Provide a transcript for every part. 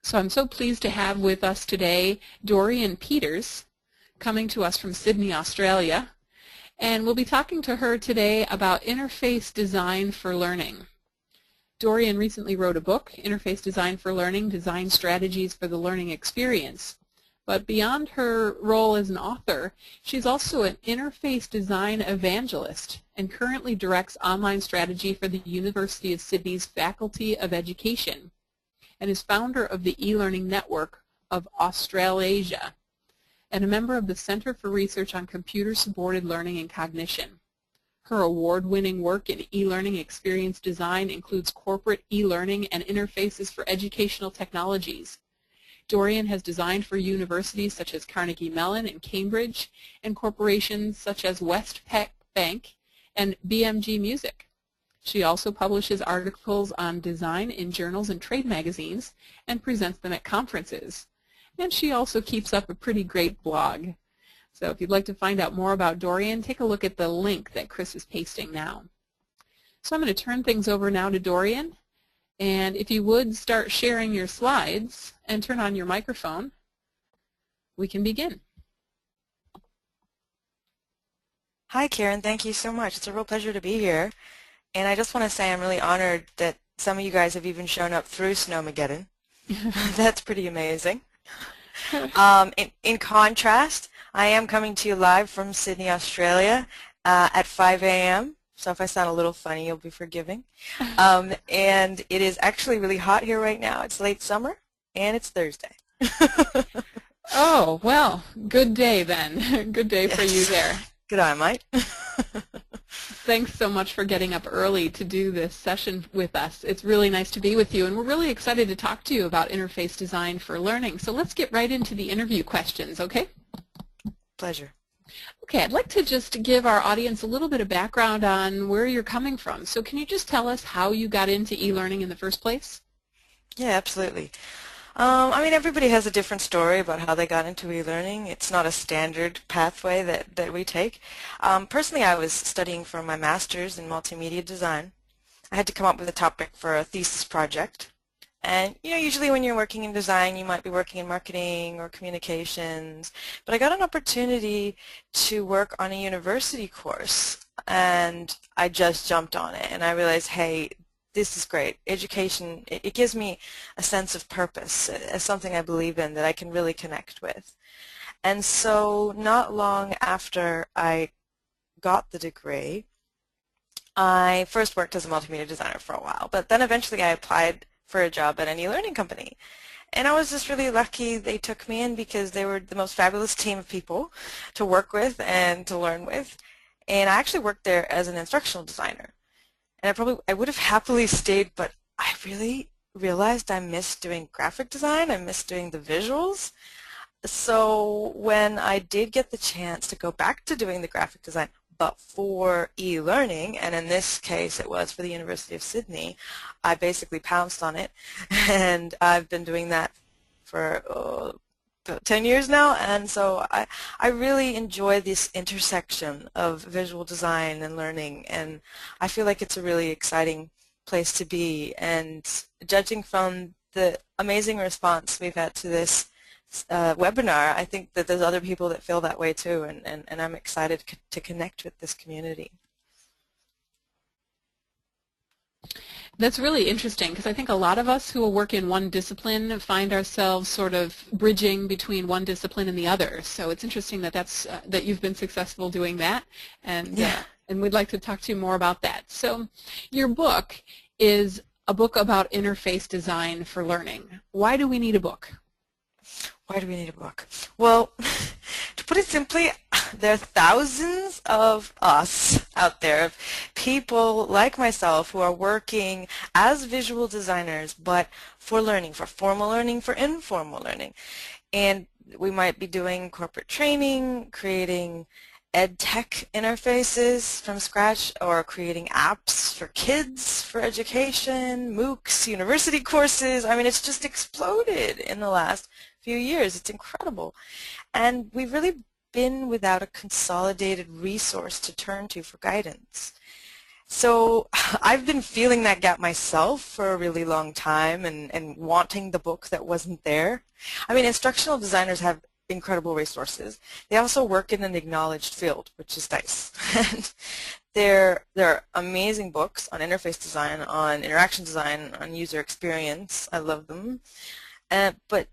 So I'm so pleased to have with us today Dorian Peters, coming to us from Sydney, Australia. And we'll be talking to her today about interface design for learning. Dorian recently wrote a book, Interface Design for Learning, Design Strategies for the Learning Experience. But beyond her role as an author, she's also an interface design evangelist and currently directs online strategy for the University of Sydney's Faculty of Education, and is founder of the e-learning network of Australasia, and a member of the Center for Research on Computer-Supported Learning and Cognition. Her award-winning work in e-learning experience design includes corporate e-learning and interfaces for educational technologies. Dorian has designed for universities such as Carnegie Mellon and Cambridge, and corporations such as Westpac Bank and BMG Music. She also publishes articles on design in journals and trade magazines and presents them at conferences. And she also keeps up a pretty great blog. So if you'd like to find out more about Dorian, take a look at the link that Chris is pasting now. So I'm going to turn things over now to Dorian. And if you would start sharing your slides and turn on your microphone, we can begin. Hi, Karen. Thank you so much. It's a real pleasure to be here. And I just want to say I'm really honored that some of you guys have even shown up through Snowmageddon. That's pretty amazing. In contrast, I am coming to you live from Sydney, Australia at 5 a.m. So if I sound a little funny, you'll be forgiving. And it is actually really hot here right now. It's late summer, and it's Thursday. Oh, well, good day then. Good day for you there. Good eye, mate. Thanks so much for getting up early to do this session with us. It's really nice to be with you, and we're really excited to talk to you about interface design for learning. So let's get right into the interview questions, okay? Pleasure. Okay, I'd like to just give our audience a little bit of background on where you're coming from. So can you just tell us how you got into e-learning in the first place? Yeah, absolutely. I mean, everybody has a different story about how they got into e-learning. It's not a standard pathway that we take. Personally, I was studying for my master's in multimedia design. I had to come up with a topic for a thesis project. And, you know, usually when you're working in design, you might be working in marketing or communications. But I got an opportunity to work on a university course, and I just jumped on it. And I realized, hey, this is great. Education, it gives me a sense of purpose, as something I believe in that I can really connect with. And so not long after I got the degree, I first worked as a multimedia designer for a while, but then eventually I applied for a job at an e-learning company. And I was just really lucky they took me in because they were the most fabulous team of people to work with and to learn with. And I actually worked there as an instructional designer. And I would have happily stayed, but I really realized I missed doing graphic design. I missed doing the visuals. So when I did get the chance to go back to doing the graphic design, but for e-learning, and in this case it was for the University of Sydney, I basically pounced on it, and I've been doing that for about 10 years now, and so I really enjoy this intersection of visual design and learning, and I feel like it's a really exciting place to be. And judging from the amazing response we've had to this webinar, I think that there's other people that feel that way too, and I'm excited to connect with this community. That's really interesting, because I think a lot of us who work in one discipline find ourselves sort of bridging between one discipline and the other. So it's interesting that that you've been successful doing that, and and we'd like to talk to you more about that. So your book is a book about interface design for learning. Why do we need a book? Why do we need a book? Well, to put it simply, there are thousands of us out there, of people like myself who are working as visual designers, but for learning, for formal learning, for informal learning. And we might be doing corporate training, creating ed tech interfaces from scratch, or creating apps for kids, for education, MOOCs, university courses. I mean, it's just exploded in the last few years. It's incredible. And we've really been without a consolidated resource to turn to for guidance. So I've been feeling that gap myself for a really long time and wanting the book that wasn't there. I mean, instructional designers have incredible resources. They also work in an acknowledged field, which is nice. And there are amazing books on interface design, on interaction design, on user experience. I love them. But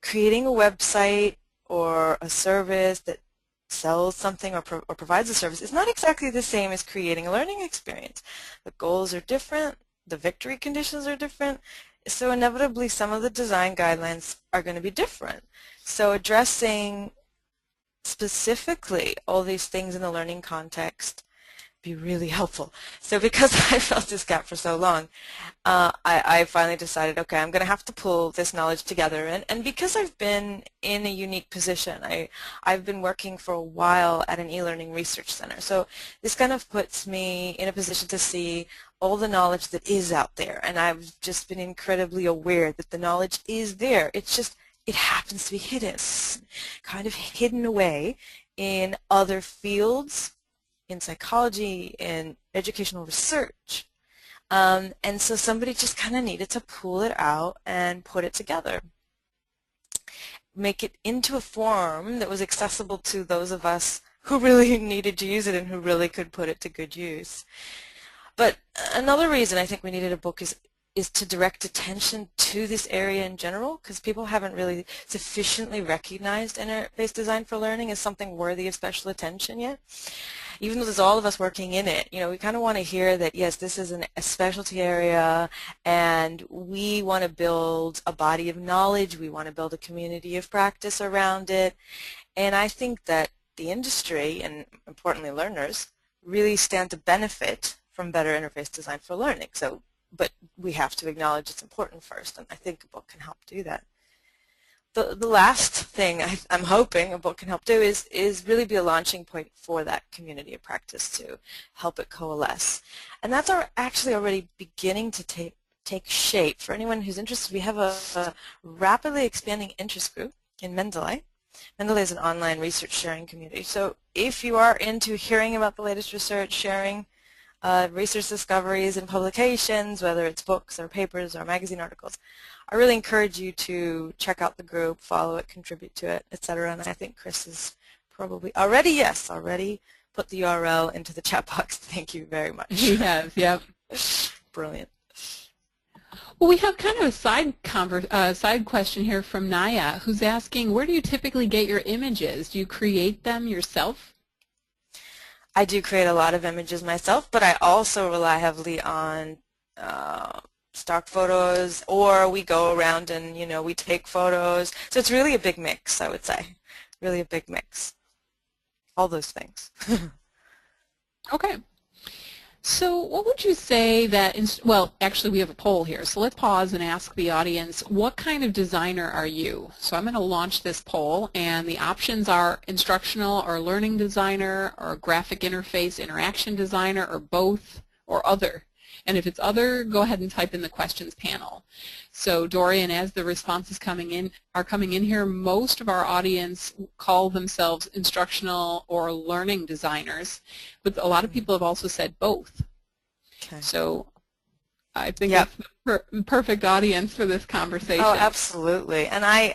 creating a website or a service that sells something or provides a service is not exactly the same as creating a learning experience. The goals are different, the victory conditions are different, so inevitably some of the design guidelines are going to be different. So addressing specifically all these things in the learning context be really helpful. So because I felt this gap for so long, I finally decided, okay, I'm going to have to pull this knowledge together. And because I've been in a unique position, I've been working for a while at an e-learning research center. So this kind of puts me in a position to see all the knowledge that is out there. And I've just been incredibly aware that the knowledge is there. It's just, it happens to be hidden, kind of hidden away in other fields, in psychology, in educational research. And so somebody just kind of needed to pull it out and put it together. Make it into a form that was accessible to those of us who really needed to use it and who really could put it to good use. But another reason I think we needed a book is to direct attention to this area in general, because people haven't really sufficiently recognized interface design for learning as something worthy of special attention yet. Even though there's all of us working in it, you know, we kind of want to hear that, yes, this is a specialty area and we want to build a body of knowledge, we want to build a community of practice around it. And I think that the industry, and importantly learners, really stand to benefit from better interface design for learning. So, but we have to acknowledge it's important first, and I think a book can help do that. The last thing I'm hoping a book can help do is really be a launching point for that community of practice to help it coalesce. And that's actually already beginning to take shape. For anyone who's interested, we have a rapidly expanding interest group in Mendeley. Mendeley is an online research sharing community. So if you are into hearing about the latest research, sharing research discoveries and publications, whether it's books or papers or magazine articles, I really encourage you to check out the group, follow it, contribute to it, etc. And I think Chris has probably already put the URL into the chat box. Thank you very much. He has, yep. Brilliant. Well, we have kind of a side question here from Naya, who's asking, where do you typically get your images? Do you create them yourself? I do create a lot of images myself, but I also rely heavily on stock photos, or we go around and, you know, we take photos. So it's really a big mix, I would say. Really a big mix. All those things. Okay. So what would you say that, well, actually we have a poll here, so let's pause and ask the audience, what kind of designer are you? So I'm going to launch this poll, and the options are instructional or learning designer or graphic interface interaction designer or both or other. And if it's other, go ahead and type in the questions panel. So Dorian, as the responses are coming in here, most of our audience call themselves instructional or learning designers, but a lot of people have also said both. Okay. So I think that's the perfect audience for this conversation. Oh, absolutely. And I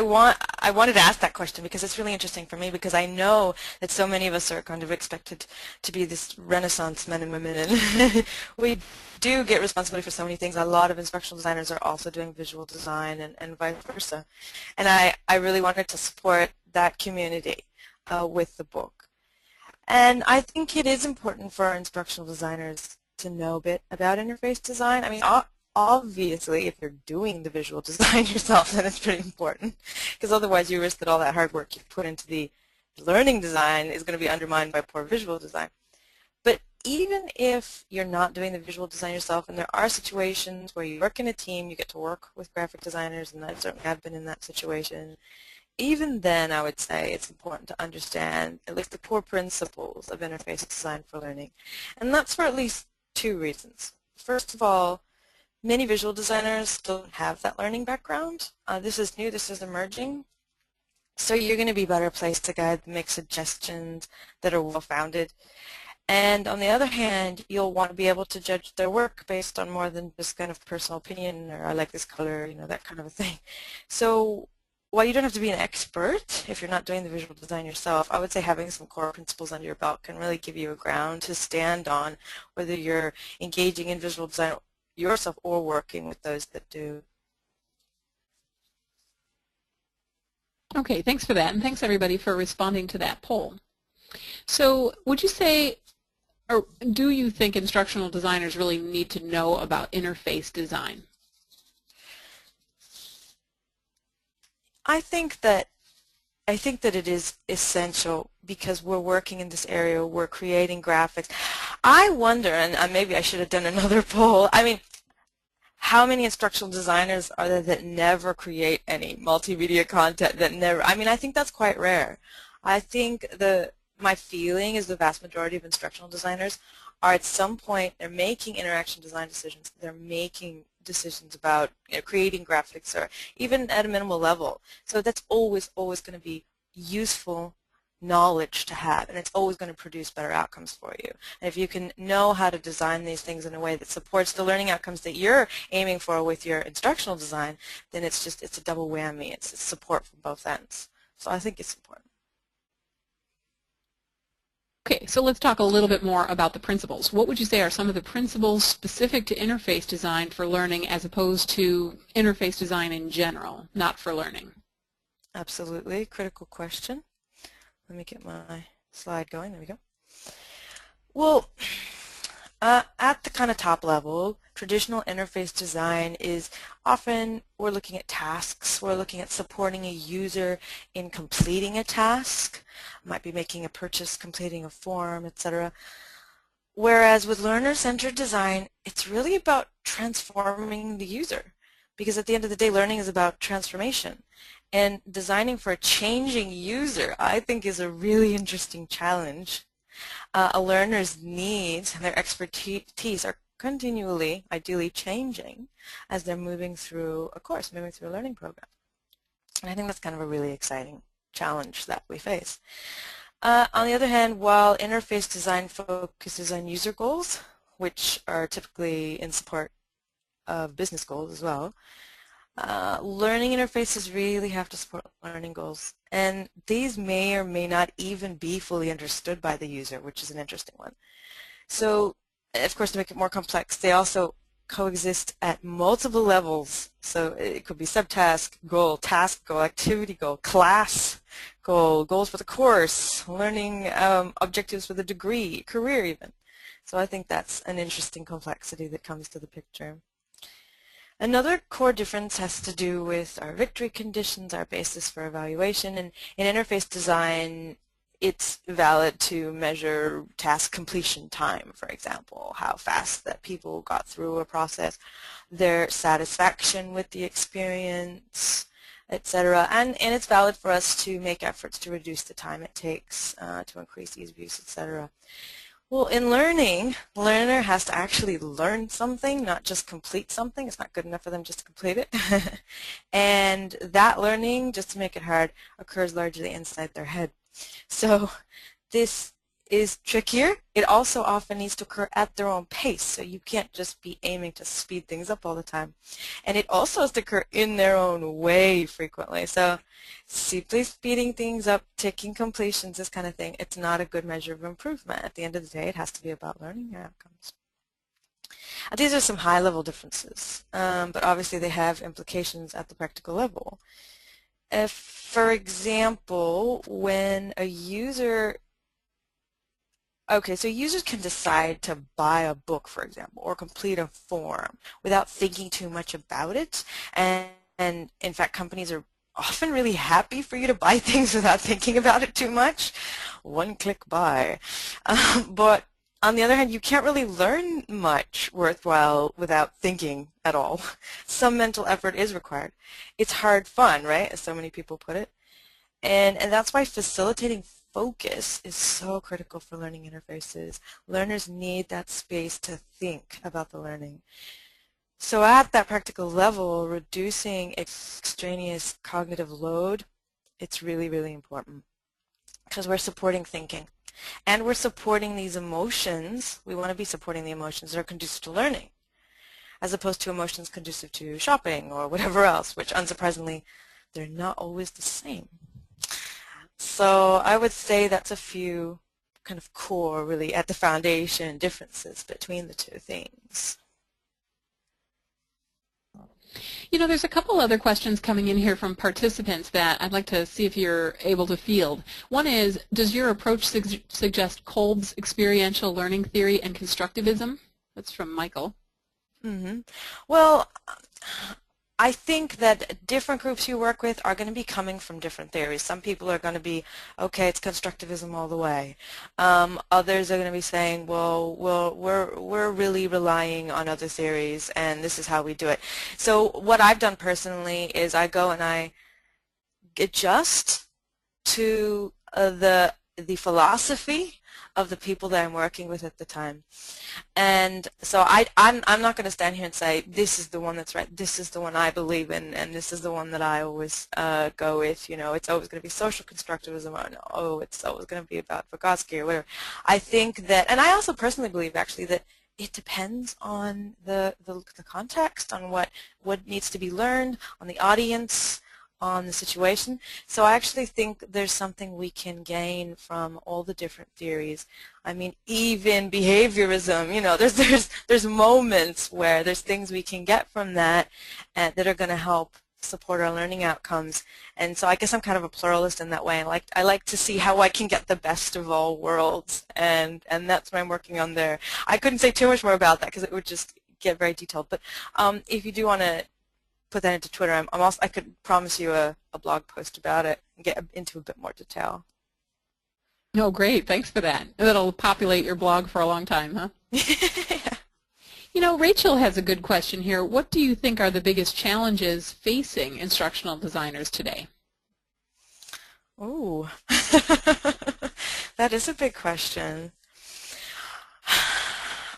wanted to ask that question because it's really interesting for me, because I know that so many of us are kind of expected to be this Renaissance men and women, and we do get responsibility for so many things. A lot of instructional designers are also doing visual design and vice versa. And I really wanted to support that community with the book. And I think it is important for our instructional designers to know a bit about interface design. I mean, obviously, if you're doing the visual design yourself, then it's pretty important, because otherwise you risk that all that hard work you put into the learning design is going to be undermined by poor visual design. But even if you're not doing the visual design yourself, and there are situations where you work in a team, you get to work with graphic designers, and I certainly have been in that situation, even then I would say it's important to understand at least the core principles of interface design for learning. And that's for at least two reasons. First of all, many visual designers don't have that learning background. This is new, this is emerging. So you're going to be better placed to guide them, make suggestions that are well-founded. And on the other hand, you'll want to be able to judge their work based on more than just kind of personal opinion or I like this color, that kind of a thing. So while you don't have to be an expert if you're not doing the visual design yourself, I would say having some core principles under your belt can really give you a ground to stand on, whether you're engaging in visual design yourself or working with those that do. Okay, thanks for that, and thanks everybody for responding to that poll. So would you say, or do you think instructional designers really need to know about interface design? I think that it is essential because we're working in this area, we're creating graphics. I wonder, and maybe I should have done another poll, I mean, how many instructional designers are there that never create any multimedia content, that never, I mean, I think that's quite rare. I think my feeling is the vast majority of instructional designers are at some point, they're making interaction design decisions, they're making decisions about creating graphics or even at a minimal level. So that's always going to be useful knowledge to have, and it's always going to produce better outcomes for you. And if you can know how to design these things in a way that supports the learning outcomes that you're aiming for with your instructional design, then it's a double whammy. It's support from both ends. So I think it's important. Okay, so let's talk a little bit more about the principles. What would you say are some of the principles specific to interface design for learning as opposed to interface design in general, not for learning? Absolutely. Critical question. Let me get my slide going. There we go. Well, at the kind of top level, traditional interface design is often we're looking at tasks, we're looking at supporting a user in completing a task, might be making a purchase, completing a form, etc. Whereas with learner-centered design, it's really about transforming the user, because at the end of the day, learning is about transformation. And designing for a changing user, I think, is a really interesting challenge. A learner's needs and their expertise are continually, ideally, changing as they're moving through a course, moving through a learning program. And I think that's kind of a really exciting challenge that we face. On the other hand, while interface design focuses on user goals, which are typically in support of business goals as well, learning interfaces really have to support learning goals, and these may or may not even be fully understood by the user, which is an interesting one. So, of course, to make it more complex, they also coexist at multiple levels. So it could be subtask goal, task goal, activity goal, class goal, goals for the course, learning objectives for the degree, career even. So I think that's an interesting complexity that comes to the picture. Another core difference has to do with our victory conditions, our basis for evaluation. And in interface design, it's valid to measure task completion time, for example, how fast that people got through a process, their satisfaction with the experience, etc. And it's valid for us to make efforts to reduce the time it takes to increase ease of use, etc. Well, in learning, the learner has to actually learn something, not just complete something. It's not good enough for them just to complete it. And that learning, just to make it hard, occurs largely inside their head. So this is trickier. It also often needs to occur at their own pace, so you can't just be aiming to speed things up all the time. And it also has to occur in their own way frequently. So simply speeding things up, ticking completions, this kind of thing, it's not a good measure of improvement. At the end of the day, it has to be about learning outcomes. These are some high-level differences, but obviously they have implications at the practical level. If, for example, when a user so users can decide to buy a book, for example, or complete a form without thinking too much about it. And in fact, companies are often really happy for you to buy things without thinking about it too much. One-click buy. But on the other hand, you can't really learn much worthwhile without thinking at all. Some mental effort is required. It's hard fun, right, as so many people put it. And that's why facilitating focus is so critical for learning interfaces. Learners need that space to think about the learning. So at that practical level, reducing extraneous cognitive load, it's really, really important because we're supporting thinking. and we're supporting these emotions. We want to be supporting the emotions that are conducive to learning, as opposed to emotions conducive to shopping or whatever else, which unsurprisingly, they're not always the same. So I would say that's a few kind of core, really, at the foundation differences between the two things. You know, there's a couple other questions coming in here from participants that I'd like to see if you're able to field. One is, does your approach suggest Kolb's experiential learning theory and constructivism? That's from Michael. Well, I think that different groups you work with are going to be coming from different theories. Some people are going to be, okay, it's constructivism all the way. Others are going to be saying, well, we're really relying on other theories, and this is how we do it. So what I've done personally is I go and I adjust to the philosophy of the people that I'm working with at the time. And so I'm not going to stand here and say, this is the one that's right, this is the one I believe in, and this is the one that I always go with. You know, it's always going to be social constructivism, or oh, it's always going to be about Vygotsky or whatever. I think that, and I also personally believe actually that it depends on the context, on what needs to be learned, on the audience, on the situation. So I actually think there's something we can gain from all the different theories. I mean, even behaviorism, you know, there's moments where there's things we can get from that that are going to help support our learning outcomes. And so I guess I'm kind of a pluralist in that way. I like to see how I can get the best of all worlds, and that's what I'm working on there. I couldn't say too much more about that because it would just get very detailed. But if you do want to put that into Twitter, I could promise you a blog post about it and get into a bit more detail. Oh, great. Thanks for that. That'll populate your blog for a long time, huh? Yeah. You know, Rachel has a good question here. What do you think are the biggest challenges facing instructional designers today? Ooh, that is a big question.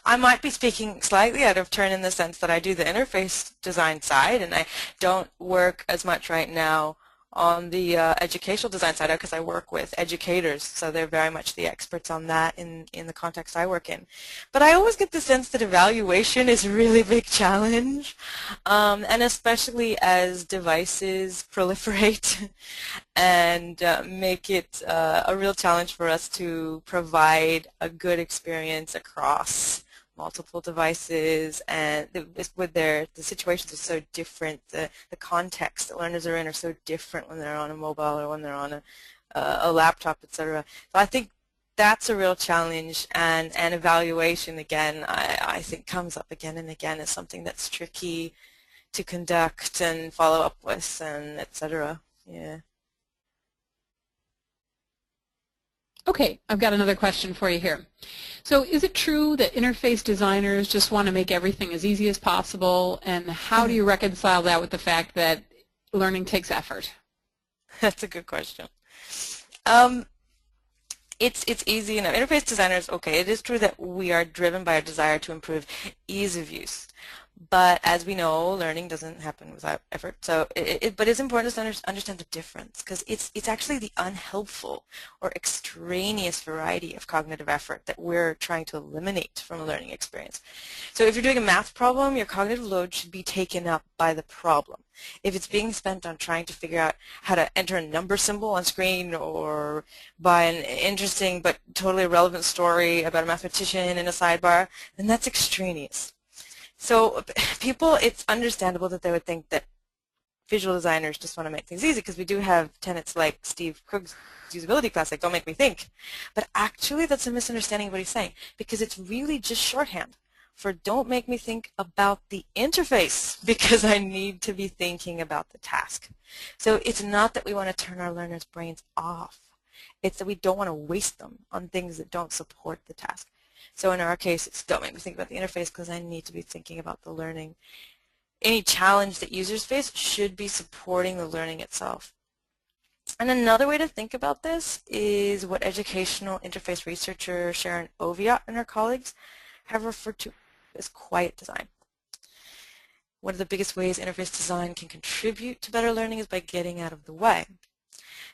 I might be speaking slightly out of turn in the sense that I do the interface design side, and I don't work as much right now on the educational design side because I work with educators, so they're very much the experts on that in the context I work in. But I always get the sense that evaluation is a really big challenge, and especially as devices proliferate and make it a real challenge for us to provide a good experience across multiple devices, and the situations are so different. The context that learners are in are so different when they're on a mobile or when they're on a laptop, etc. So I think that's a real challenge, and evaluation, again, I think comes up again and again as something that's tricky to conduct and follow up with, and etc. Yeah. Okay, I've got another question for you here. So is it true that interface designers just want to make everything as easy as possible, and how do you reconcile that with the fact that learning takes effort? That's a good question. It's easy enough. Interface designers, okay, it is true that we are driven by a desire to improve ease of use. But as we know, learning doesn't happen without effort. So, but it's important to understand the difference, because it's actually the unhelpful or extraneous variety of cognitive effort that we're trying to eliminate from a learning experience. So if you're doing a math problem, your cognitive load should be taken up by the problem. If it's being spent on trying to figure out how to enter a number symbol on screen, or by an interesting but totally irrelevant story about a mathematician in a sidebar, then that's extraneous. So people, it's understandable that they would think that visual designers just want to make things easy, because we do have tenets like Steve Krug's usability class, like don't make me think. But actually that's a misunderstanding of what he's saying, because it's really just shorthand for don't make me think about the interface, because I need to be thinking about the task. So it's not that we want to turn our learners' brains off. It's that we don't want to waste them on things that don't support the task. So in our case, it's don't make me think about the interface, because I need to be thinking about the learning. Any challenge that users face should be supporting the learning itself. And another way to think about this is what educational interface researcher Sharon Oviatt and her colleagues have referred to as quiet design. One of the biggest ways interface design can contribute to better learning is by getting out of the way.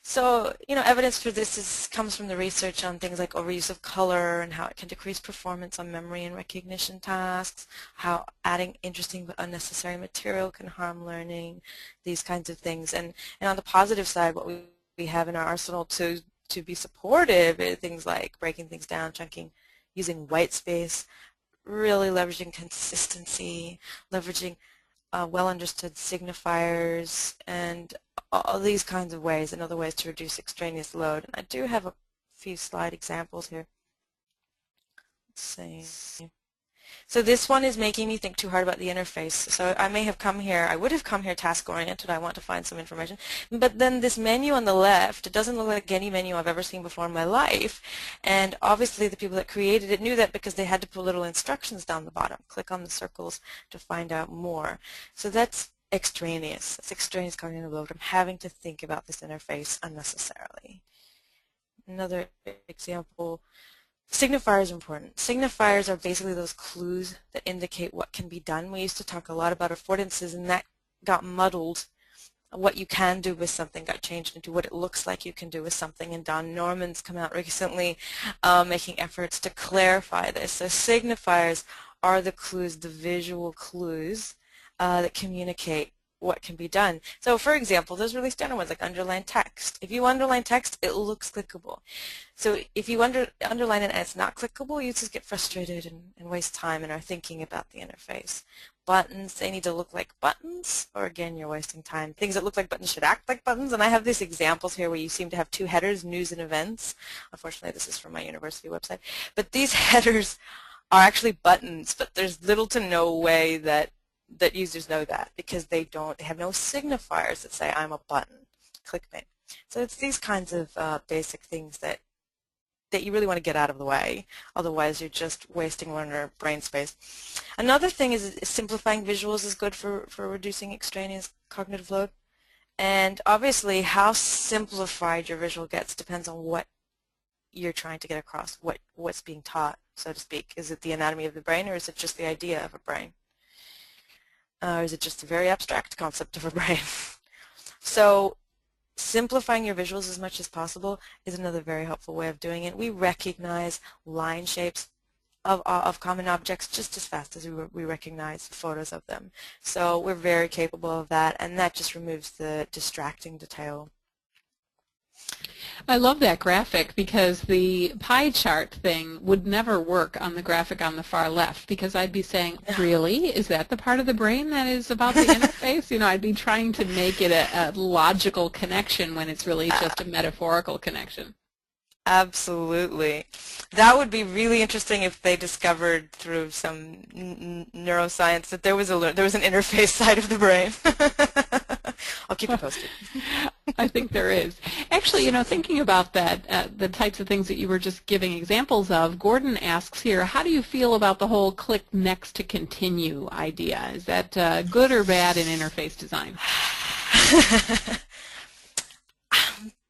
So, evidence for this comes from the research on things like overuse of color and how it can decrease performance on memory and recognition tasks, how adding interesting but unnecessary material can harm learning, these kinds of things. And on the positive side, what we have in our arsenal to be supportive is things like breaking things down, chunking, using white space, really leveraging consistency, leveraging well understood signifiers, and all these kinds of ways and other ways to reduce extraneous load. And I do have a few slide examples here. Let's see. So this one is making me think too hard about the interface. So I would have come here task-oriented, I want to find some information, but then this menu on the left, it doesn't look like any menu I've ever seen before in my life, and obviously the people that created it knew that because they had to put little instructions down the bottom. Click on the circles to find out more. So that's extraneous. It's extraneous cognitive load. I'm having to think about this interface unnecessarily. Another example, signifiers are important. Signifiers are basically those clues that indicate what can be done. We used to talk a lot about affordances, and that got muddled. What you can do with something got changed into what it looks like you can do with something, and Don Norman's come out recently making efforts to clarify this. So signifiers are the clues, the visual clues that communicate what can be done. So for example, there's really standard ones like underline text. If you underline text, it looks clickable. So if you underline it and it's not clickable, users get frustrated and waste time and are thinking about the interface. Buttons, they need to look like buttons, or again, you're wasting time. Things that look like buttons should act like buttons, and I have these examples here where you seem to have two headers, news and events. Unfortunately, this is from my university website. But these headers are actually buttons, but there's little to no way that users know that, because they have no signifiers that say I'm a button. Clickbait. So it's these kinds of basic things that you really want to get out of the way. Otherwise, you're just wasting learner brain space. Another thing is simplifying visuals is good for reducing extraneous cognitive load. And obviously, how simplified your visual gets depends on what you're trying to get across, what's being taught, so to speak. Is it the anatomy of the brain, or is it just the idea of a brain? Or is it just a very abstract concept of a brain? So simplifying your visuals as much as possible is another very helpful way of doing it. We recognize line shapes of common objects just as fast as we recognize photos of them. So we're very capable of that, and that just removes the distracting detail. I love that graphic, because the pie chart thing would never work on the graphic on the far left, because I'd be saying, really? Is that the part of the brain that is about the interface? I'd be trying to make it a logical connection when it's really just a metaphorical connection. Absolutely. That would be really interesting if they discovered through some neuroscience that there was an interface side of the brain. I'll keep you posted. I think there is. Actually, thinking about that, the types of things that you were just giving examples of, Gordon asks here, how do you feel about the whole click next to continue idea? Is that good or bad in interface design?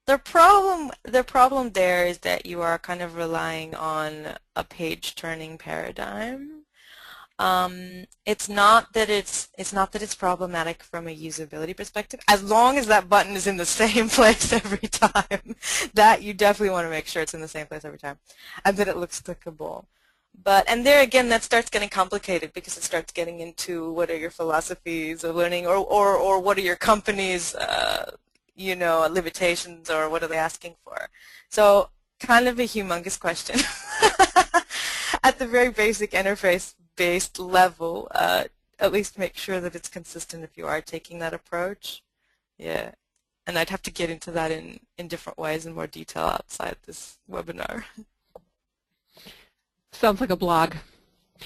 The problem there is that you are kind of relying on a page-turning paradigm. It's not that it's problematic from a usability perspective. As long as that button is in the same place every time, that you definitely want to make sure it's in the same place every time, and that it looks clickable. And there again, that starts getting complicated, because it starts getting into what are your philosophies of learning, or what are your company's limitations, or what are they asking for. So kind of a humongous question. At the very basic interface-based level, at least make sure that it's consistent if you are taking that approach. Yeah, and I'd have to get into that in different ways in more detail outside this webinar. Sounds like a blog.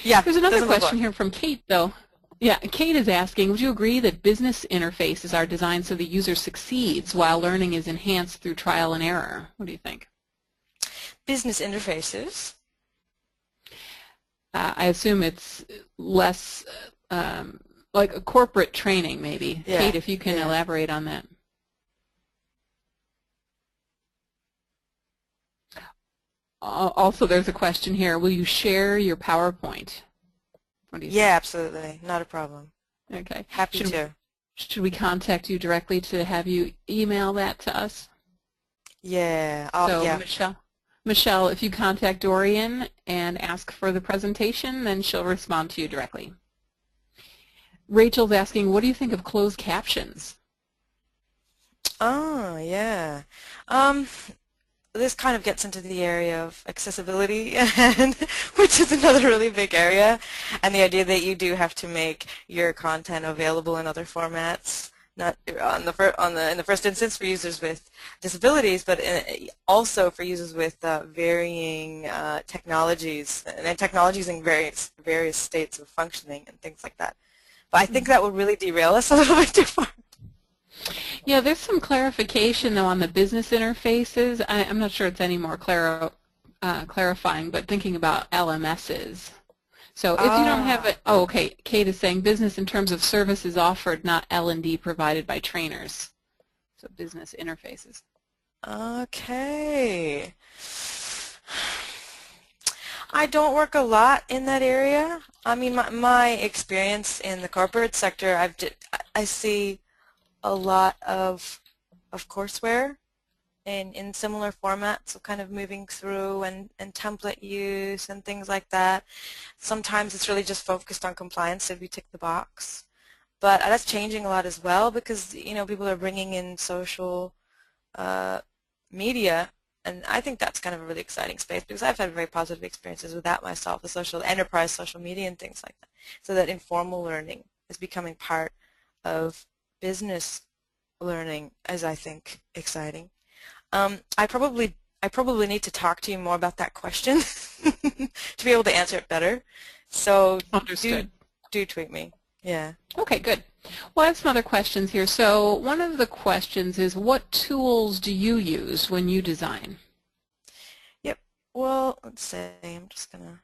Yeah. There's another question here from Kate, though. Yeah, Kate is asking, would you agree that business interfaces are designed so the user succeeds while learning is enhanced through trial and error? What do you think? Business interfaces? I assume it's less like a corporate training, maybe. Yeah. Kate, if you can elaborate on that. Also, there's a question here. Will you share your PowerPoint? What do you think? Absolutely. Not a problem. Okay. Happy to. Should we contact you directly to have you email that to us? Yeah. Oh, So yeah. Michelle, if you contact Dorian and ask for the presentation, then she'll respond to you directly. Rachel's asking, what do you think of closed captions? Oh, yeah. Um, this kind of gets into the area of accessibility, and which is another really big area, and the idea that you do have to make your content available in other formats, not on the in the first instance for users with disabilities, but also for users with varying technologies and technologies in various states of functioning and things like that. But I think that would really derail us a little bit too far. Yeah, there's some clarification though on the business interfaces. I'm not sure it's any more clarifying, but thinking about LMSs. So if you don't have Ah. it, oh, okay, Kate is saying business in terms of services offered, not L&D provided by trainers. So business interfaces. Okay. I don't work a lot in that area. I mean, my experience in the corporate sector, I see a lot of courseware in similar formats, so kind of moving through and template use and things like that. Sometimes it's really just focused on compliance, so we tick the box. But that's changing a lot as well because, you know, people are bringing in social uh, media, and I think that's kind of a really exciting space because I've had very positive experiences with that myself, the social enterprise social media and things like that. So that informal learning is becoming part of business learning is, I think, exciting. I probably need to talk to you more about that question to be able to answer it better. So do Understood. do tweet me. Yeah. Okay, good. Well, I have some other questions here. So one of the questions is, what tools do you use when you design? Yep. Well, let's say I'm just gonna.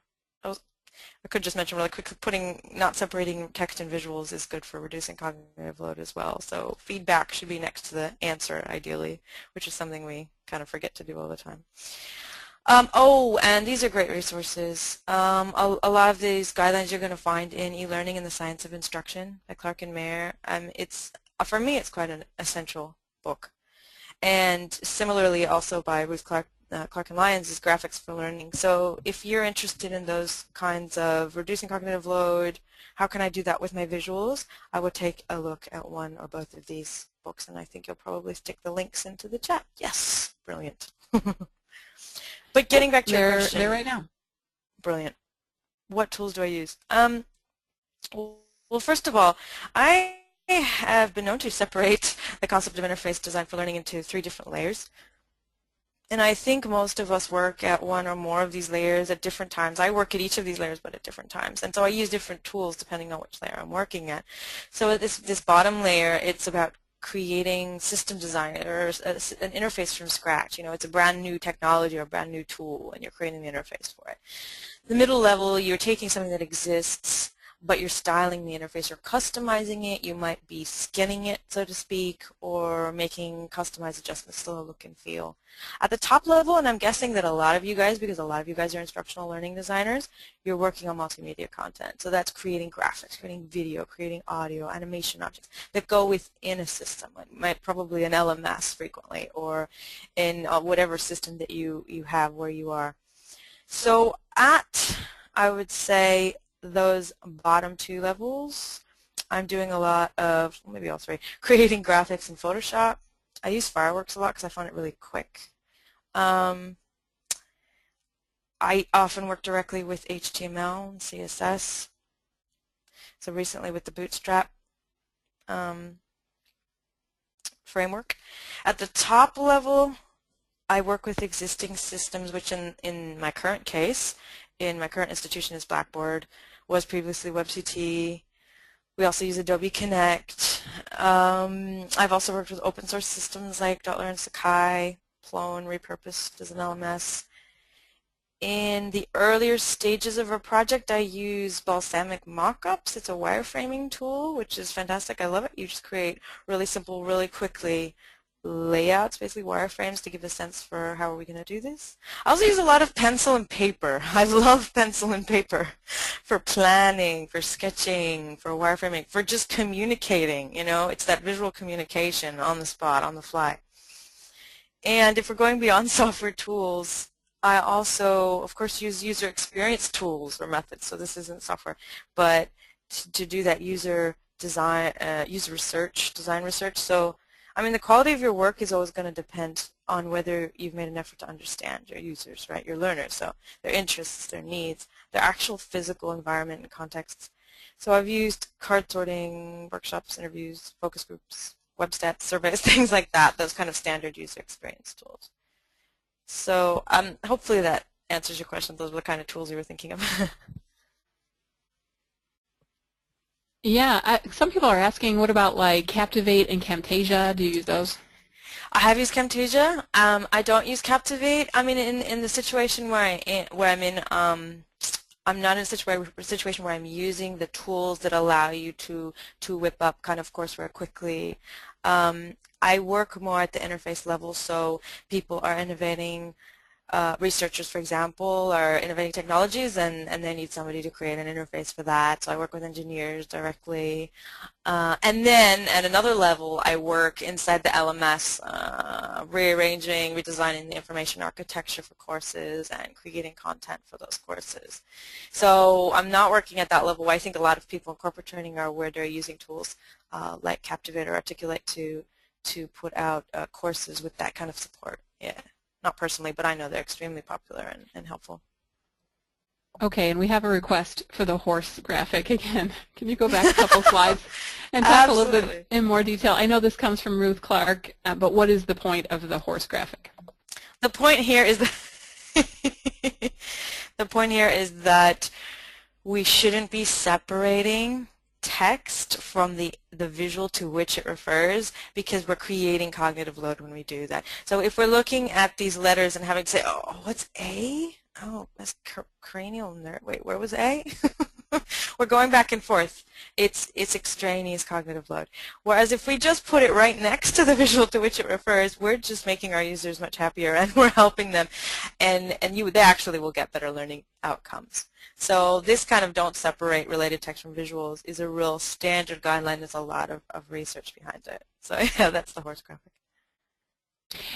I could just mention really quickly, not separating text and visuals is good for reducing cognitive load as well. So feedback should be next to the answer, ideally, which is something we kind of forget to do all the time. Oh, and these are great resources. A lot of these guidelines you're going to find in e-learning and the Science of Instruction by Clark and Mayer. For me, it's quite an essential book. And similarly, also by Ruth Clark and Lyons is Graphics for Learning. So if you're interested in those kinds of reducing cognitive load, how can I do that with my visuals, I would take a look at one or both of these books, and I think you'll probably stick the links into the chat. Yes, brilliant. But Yep, getting back to your they're question, right now. brilliant. What tools do I use? Well, first of all, I have been known to separate the concept of interface design for learning into 3 different layers. And I think most of us work at one or more of these layers at different times. I work at each of these layers but at different times. And so I use different tools depending on which layer I'm working at. So at this bottom layer, it's about creating system design or an interface from scratch. You know, it's a brand new technology or a brand new tool and you're creating the interface for it. The middle level, you're taking something that exists, but you're styling the interface or customizing it. You might be skinning it, so to speak, or making customized adjustments to the look and feel. At the top level, and I'm guessing that a lot of you guys, because a lot of you guys are instructional learning designers, you're working on multimedia content. So that's creating graphics, creating video, creating audio, animation objects that go within a system, like probably an LMS frequently, or in whatever system that you have where you are. So I would say, those bottom 2 levels, I'm doing a lot of, maybe all 3, creating graphics in Photoshop. I use Fireworks a lot because I find it really quick. I often work directly with HTML and CSS. So recently with the Bootstrap framework. At the top level, I work with existing systems, which in my current case, in my current institution is Blackboard, was previously WebCT. We also use Adobe Connect. I've also worked with open source systems like Dotler and Sakai, Plone, repurposed as an LMS. In the earlier stages of a project, I use Balsamiq Mockups. It's a wireframing tool, which is fantastic. I love it. You just create really simple, really quickly layouts, basically wireframes, to give a sense for how are we going to do this. I also use a lot of pencil and paper. I love pencil and paper for planning, for sketching, for wireframing, for just communicating. You know, it's that visual communication on the spot, on the fly. And if we're going beyond software tools, I also, of course, use user experience tools or methods. So this isn't software, but to do that user design, user research, design research. So, I mean, the quality of your work is always going to depend on whether you've made an effort to understand your users, right, your learners, so their interests, their needs, their actual physical environment and contexts. So I've used card sorting, workshops, interviews, focus groups, web stats, surveys, things like that, those kind of standard user experience tools. So hopefully that answers your question. Those were the kind of tools you were thinking of. Yeah, some people are asking, what about like Captivate and Camtasia? Do you use those? I have used Camtasia. I don't use Captivate. I mean, in the situation where I'm in, I'm not in a situation where I'm using the tools that allow you to whip up kind of courseware quickly. I work more at the interface level, so people are innovating. Researchers, for example, are innovating technologies, and they need somebody to create an interface for that. So I work with engineers directly. And then at another level, I work inside the LMS, rearranging, redesigning the information architecture for courses and creating content for those courses. So I'm not working at that level. I think a lot of people in corporate training are where they're using tools like Captivate or Articulate to put out courses with that kind of support. Yeah. Not personally, but I know they're extremely popular and helpful. Okay, and we have a request for the horse graphic again. Can you go back a couple slides and talk a little bit in more detail? I know this comes from Ruth Clark, but what is the point of the horse graphic? The point here is that the point here is that we shouldn't be separating text from the visual to which it refers, because we're creating cognitive load when we do that. So if we're looking at these letters and having to say, oh, what's A? Oh, that's cranial nerve. Wait, where was A? We're going back and forth. It's extraneous cognitive load. Whereas if we just put it right next to the visual to which it refers, we're just making our users much happier and we're helping them, and they actually will get better learning outcomes. So this kind of don't separate related text from visuals is a real standard guideline. There's a lot of research behind it. So yeah, that's the horse graphic.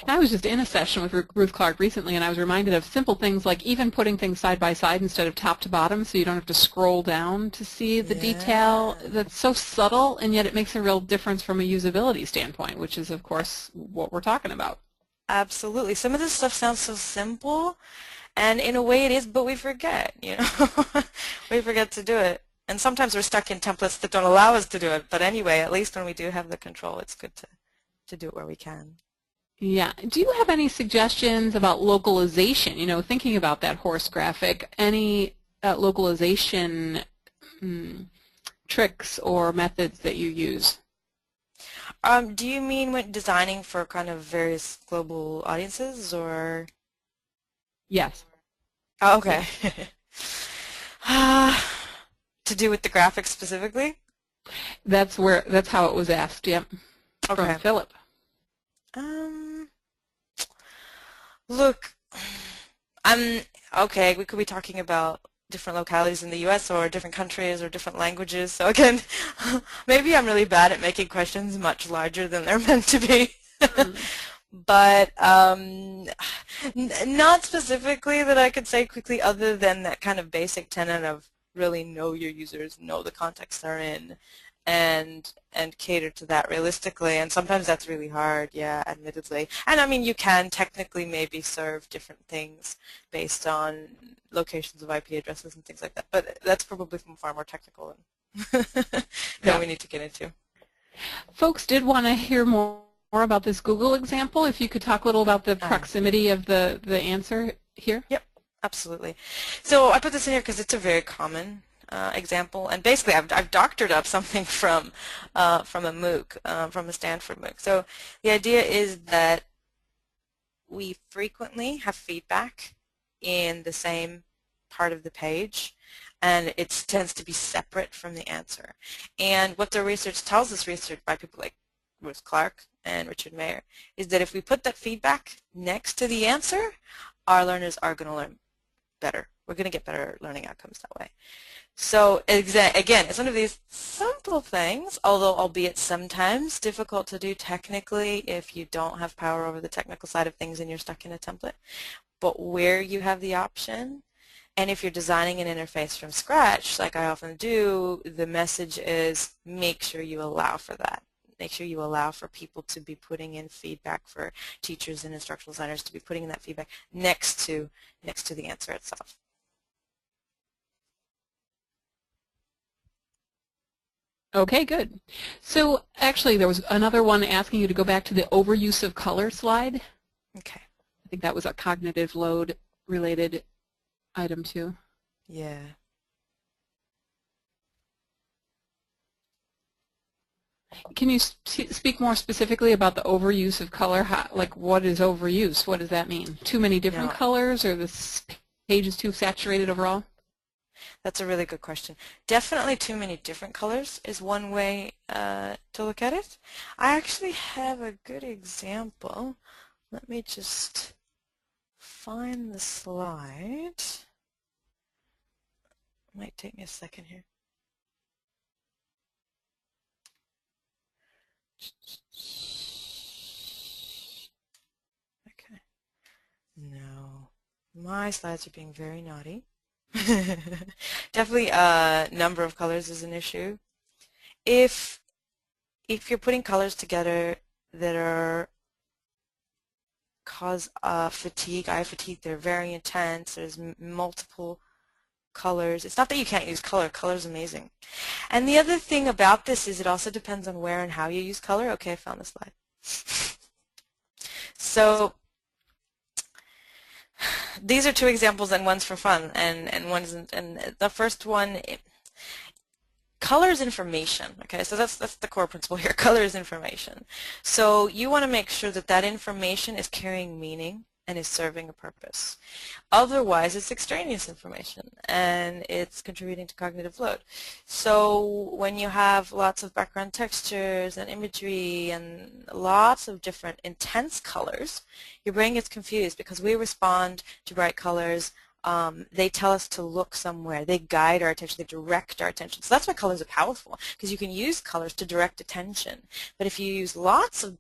I was just in a session with Ruth Clark recently, and I was reminded of simple things like even putting things side by side instead of top to bottom, so you don't have to scroll down to see the detail. That's so subtle, and yet it makes a real difference from a usability standpoint, which is, of course, what we're talking about. Absolutely. Some of this stuff sounds so simple, and in a way it is, but we forget, you know. We forget to do it. And sometimes we're stuck in templates that don't allow us to do it. But anyway, at least when we do have the control, it's good to do it where we can. Yeah. Do you have any suggestions about localization? You know, thinking about that horse graphic, any localization tricks or methods that you use? Do you mean when designing for kind of various global audiences, or? Yes. Oh, okay. To do with the graphics specifically? That's how it was asked. Yep. Okay. From Philip. Look, okay, we could be talking about different localities in the U.S. or different countries or different languages. So again, maybe I'm really bad at making questions much larger than they're meant to be. But not specifically that I could say quickly, other than that kind of basic tenet of really know your users, know the context they're in, and cater to that realistically. And sometimes that's really hard, yeah, admittedly. And I mean, you can technically maybe serve different things based on locations of IP addresses and things like that, but that's probably far more technical than we need to get into. Folks did want to hear more about this Google example. If you could talk a little about the proximity of the answer here. Yep, absolutely. So I put this in here because it's a very common example, and basically I've doctored up something from a MOOC, from a Stanford MOOC. So the idea is that we frequently have feedback in the same part of the page, and it tends to be separate from the answer. And what the research tells us, research by people like Ruth Clark and Richard Mayer, is that if we put that feedback next to the answer, our learners are going to learn better We're going to get better learning outcomes that way. So again, it's one of these simple things, although albeit sometimes difficult to do technically if you don't have power over the technical side of things and you're stuck in a template. But where you have the option, and if you're designing an interface from scratch, like I often do, the message is make sure you allow for that. Make sure you allow for people to be putting in feedback, for teachers and instructional designers to be putting in that feedback next to the answer itself. Okay, good. So actually there was another one asking you to go back to the overuse of color slide. Okay. I think that was a cognitive load related item too. Yeah. Can you speak more specifically about the overuse of color? Like what is overuse? What does that mean? Too many different colors, or this page is too saturated overall? That's a really good question. Definitely too many different colors is one way to look at it. I actually have a good example. Let me just find the slide. Might take me a second here. Okay. No. My slides are being very naughty. Definitely number of colors is an issue. If you're putting colors together that are cause fatigue, eye fatigue, they're very intense, there's multiple colors. It's not that you can't use color. Color's amazing. And the other thing about this is it also depends on where and how you use color. Okay, I found the slide. So these are two examples, and one's for fun, and one isn't. And the first one, color is information. Okay, so that's the core principle here. Color is information. So you want to make sure that that information is carrying meaning and is serving a purpose. Otherwise, it's extraneous information and it's contributing to cognitive load. So when you have lots of background textures and imagery and lots of different intense colors, your brain gets confused because we respond to bright colors. They tell us to look somewhere. They guide our attention. They direct our attention. So that's why colors are powerful, because you can use colors to direct attention. But if you use lots of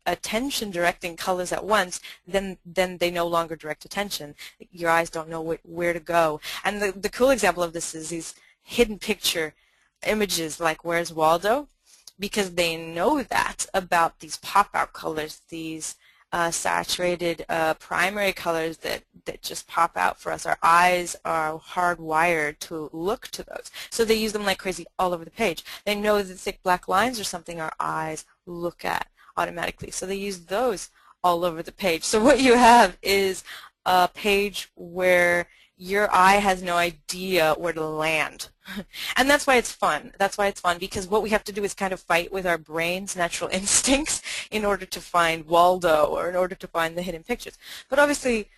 attention-directing colors at once, then they no longer direct attention. Your eyes don't know where to go. And the cool example of this is these hidden picture images like Where's Waldo? Because they know that about these pop-out colors, these saturated primary colors that just pop out for us. Our eyes are hardwired to look to those. So they use them like crazy all over the page. They know that thick black lines are something our eyes look at automatically. So they use those all over the page. So what you have is a page where your eye has no idea where to land. And that's why it's fun. That's why it's fun, because what we have to do is kind of fight with our brain's natural instincts in order to find Waldo or in order to find the hidden pictures. But obviously,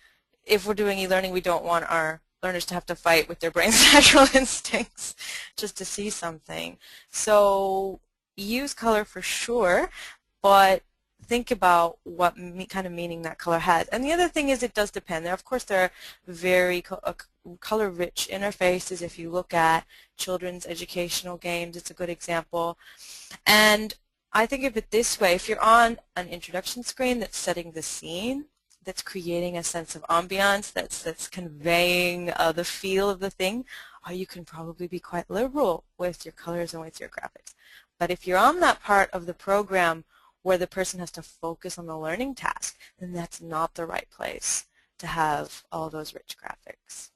if we're doing e-learning, we don't want our learners to have to fight with their brain's natural instincts just to see something. So use color for sure, but think about what kind of meaning that color has. And the other thing is it does depend. Of course, there are very color-rich interfaces. If you look at children's educational games, it's a good example. And I think of it this way. If you're on an introduction screen that's setting the scene, that's creating a sense of ambiance, that's conveying the feel of the thing, you can probably be quite liberal with your colors and with your graphics. But if you're on that part of the program where the person has to focus on the learning task, then that's not the right place to have all those rich graphics.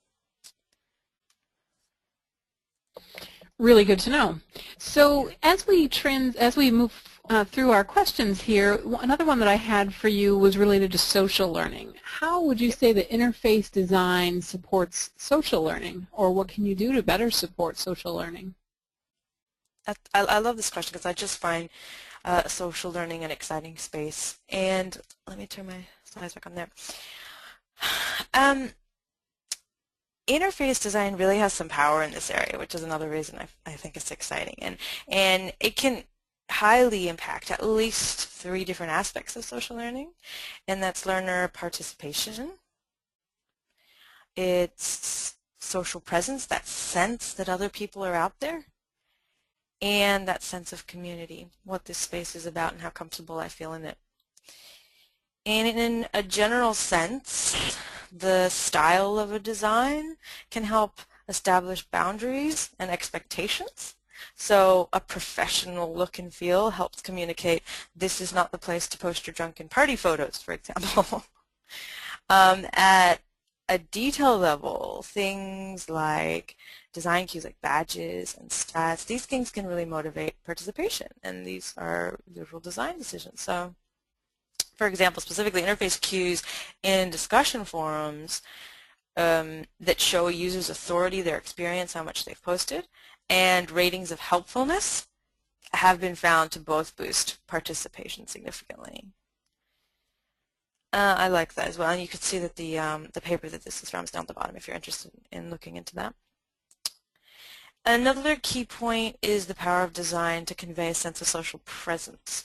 Really good to know. So as we move through our questions here, another one that I had for you was related to social learning. How would you say that interface design supports social learning, or what can you do to better support social learning? I love this question because I just find social learning an exciting space. And let me turn my slides back on there. Interface design really has some power in this area, which is another reason I think it's exciting. And it can highly impact at least 3 different aspects of social learning, and that's learner participation, it's social presence, that sense that other people are out there, and that sense of community, what this space is about and how comfortable I feel in it. And in a general sense, the style of a design can help establish boundaries and expectations. So a professional look and feel helps communicate this is not the place to post your drunken party photos, for example. At a detail level, things like design cues like badges and stats, these things can really motivate participation, and these are visual design decisions. So, for example, specifically interface cues in discussion forums that show a user's authority, their experience, how much they've posted, and ratings of helpfulness have been found to both boost participation significantly. I like that as well, and you can see that the paper that this is from is down at the bottom if you're interested in looking into that. Another key point is the power of design to convey a sense of social presence.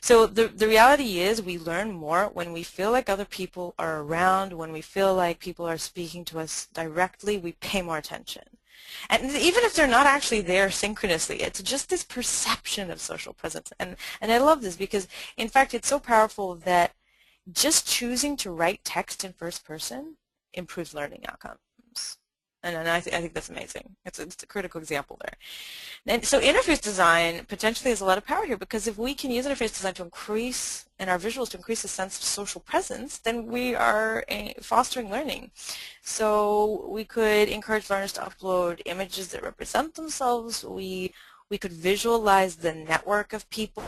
So the reality is we learn more when we feel like other people are around, when we feel like people are speaking to us directly, we pay more attention. And even if they're not actually there synchronously, it's just this perception of social presence. And I love this because, in fact, it's so powerful that just choosing to write text in first person improves learning outcomes. And I think that's amazing. It's a critical example there. And so interface design potentially has a lot of power here, because if we can use interface design to increase, and our visuals to increase a sense of social presence, then we are fostering learning. So we could encourage learners to upload images that represent themselves. We could visualize the network of people,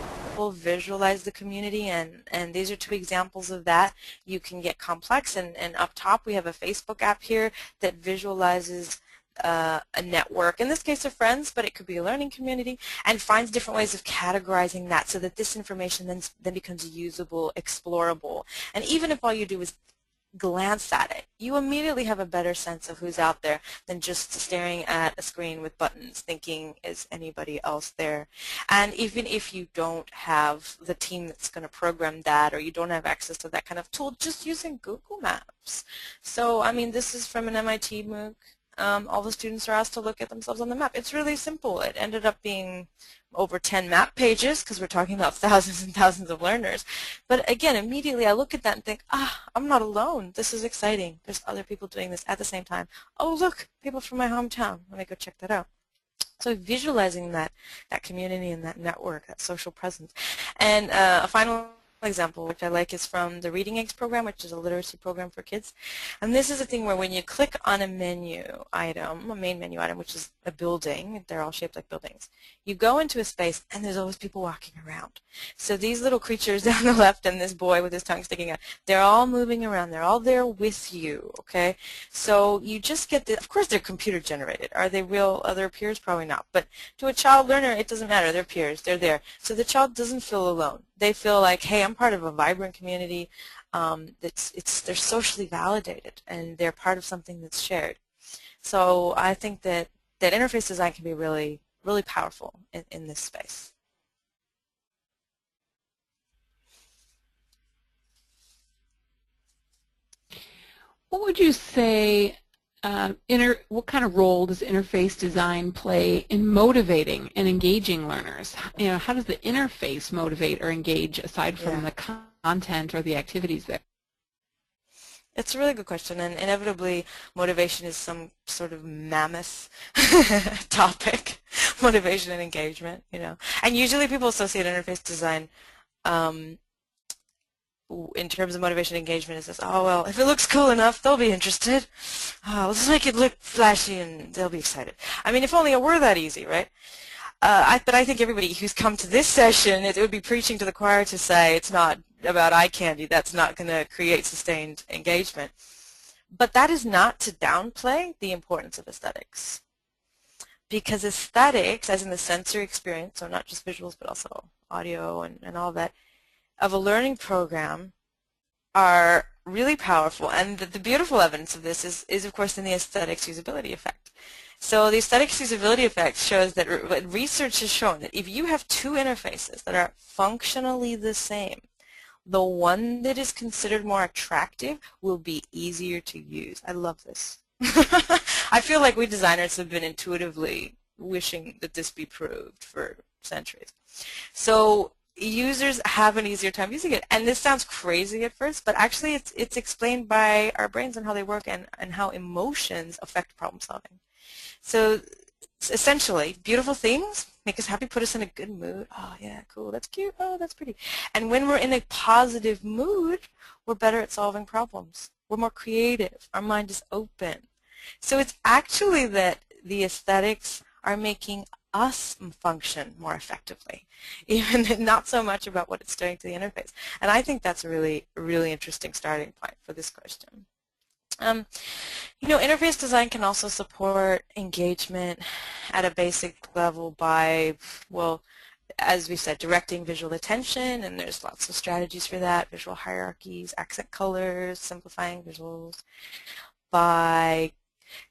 visualize the community, and these are two examples of that. You can get complex, and up top we have a Facebook app here that visualizes a network, in this case of friends, but it could be a learning community, and finds different ways of categorizing that so that this information then becomes usable, explorable. And even if all you do is glance at it, you immediately have a better sense of who's out there than just staring at a screen with buttons thinking, is anybody else there? And even if you don't have the team that's going to program that, or you don't have access to that kind of tool, just using Google Maps. So, I mean, this is from an MIT MOOC. All the students are asked to look at themselves on the map. It's really simple. It ended up being over 10 map pages because we're talking about thousands and thousands of learners. But again, immediately I look at that and think, I'm not alone. This is exciting. There's other people doing this at the same time. Oh, look, people from my hometown. Let me go check that out. So visualizing that community and that network, that social presence. And a final example, which I like, is from the Reading Eggs program, which is a literacy program for kids. And this is a thing where when you click on a menu item, a main menu item, which is a building, they're all shaped like buildings, you go into a space and there's always people walking around. So these little creatures down the left and this boy with his tongue sticking out, they're all moving around. They're all there with you, okay? So you just get the, of course they're computer generated. Are they real other peers? Probably not. But to a child learner, it doesn't matter. They're peers. They're there. So the child doesn't feel alone. They feel like, hey, I'm part of a vibrant community. They're socially validated, and they're part of something that's shared. So I think that interface design can be really, really powerful in this space. What would you say, what kind of role does interface design play in motivating and engaging learners? You know, how does the interface motivate or engage aside from the content or the activities there? It's a really good question, and inevitably motivation is some sort of mammoth topic, motivation and engagement, you know. And usually people associate interface design in terms of motivation and engagement, it says, oh, well, if it looks cool enough, they'll be interested. Oh, let's make it look flashy and they'll be excited. I mean, if only it were that easy, right? But I think everybody who's come to this session, it would be preaching to the choir to say it's not about eye candy. That's not going to create sustained engagement. But that is not to downplay the importance of aesthetics. Because aesthetics, as in the sensory experience, so not just visuals but also audio and all that, of a learning program are really powerful. And the beautiful evidence of this is of course in the aesthetics usability effect. So the aesthetics usability effect shows that research has shown that if you have two interfaces that are functionally the same, the one that is considered more attractive will be easier to use. I love this. I feel like we designers have been intuitively wishing that this be proved for centuries. So users have an easier time using it. And this sounds crazy at first, but actually it's explained by our brains and how they work and how emotions affect problem solving. So essentially, beautiful things make us happy, put us in a good mood. Oh, yeah, cool, that's cute. Oh, that's pretty. And when we're in a positive mood, we're better at solving problems. We're more creative. Our mind is open. So it's actually that the aesthetics are making us function more effectively, even not so much about what it's doing to the interface. And I think that's a really, really interesting starting point for this question. You know, interface design can also support engagement at a basic level by, well, as we said, directing visual attention, and there's lots of strategies for that, visual hierarchies, accent colors, simplifying visuals, by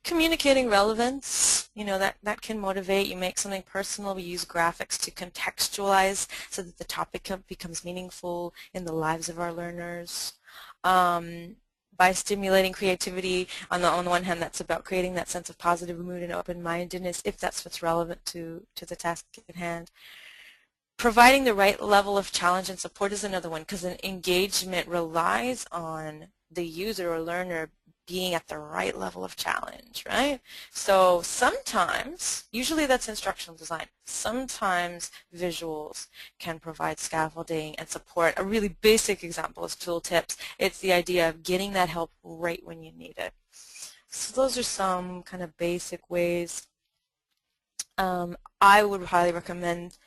communicating relevance. You know, that can motivate. You make something personal. We use graphics to contextualize so that the topic becomes meaningful in the lives of our learners. By stimulating creativity, on the one hand, that's about creating that sense of positive mood and open-mindedness, if that's what's relevant to the task at hand. Providing the right level of challenge and support is another one, because an engagement relies on the user or learner being at the right level of challenge, right? So sometimes, usually that's instructional design, sometimes visuals can provide scaffolding and support. A really basic example is tooltips. It's the idea of getting that help right when you need it. So those are some kind of basic ways. I would highly recommend